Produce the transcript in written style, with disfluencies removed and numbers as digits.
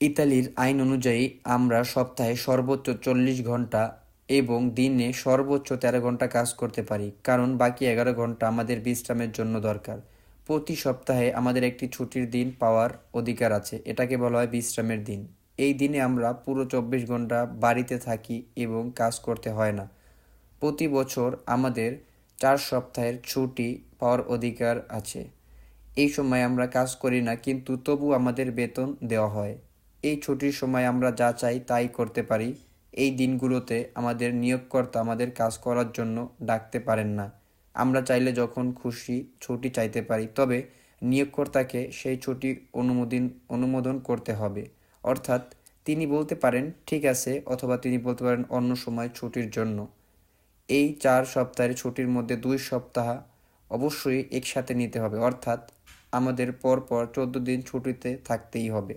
ইতালির আইন অনুযায়ী আমরা সপ্তাহে সর্বোচ্চ 40 ঘন্টা এবং দিনে সর্বোচ্চ 13 ঘন্টা কাজ করতে পারি, কারণ বাকি 11 ঘন্টা আমাদের বিশ্রামের জন্য দরকার। প্রতি সপ্তাহে আমাদের একটি ছুটির দিন পাওয়ার অধিকার আছে, এটাকে বলা হয় বিশ্রামের দিন। এই দিনে আমরা পুরো 24 ঘন্টা বাড়িতে থাকি এবং কাজ করতে হয় না। প্রতি বছর আমাদের 4 সপ্তাহের ছুটি পাওয়ার অধিকার আছে। এই সময় আমরা কাজ করি না, কিন্তু তবু আমাদের বেতন দেওয়া হয়। এই ছুটির সময় আমরা যা চাই তাই করতে পারি। এই দিনগুলোতে আমাদের নিয়োগকর্তা আমাদের কাজ করার জন্য ডাকতে পারেন না। আমরা চাইলে যখন খুশি ছুটি চাইতে পারি, তবে নিয়োগকর্তাকে সেই ছুটি অনুমোদন করতে হবে। অর্থাৎ তিনি বলতে পারেন ঠিক আছে, অথবা তিনি বলতে পারেন অন্য সময় ছুটির জন্য। এই 4 সপ্তাহের ছুটির মধ্যে 2 সপ্তাহ অবশ্যই একসাথে নিতে হবে, অর্থাৎ আমাদের পর পর 14 দিন ছুটিতে থাকতেই হবে।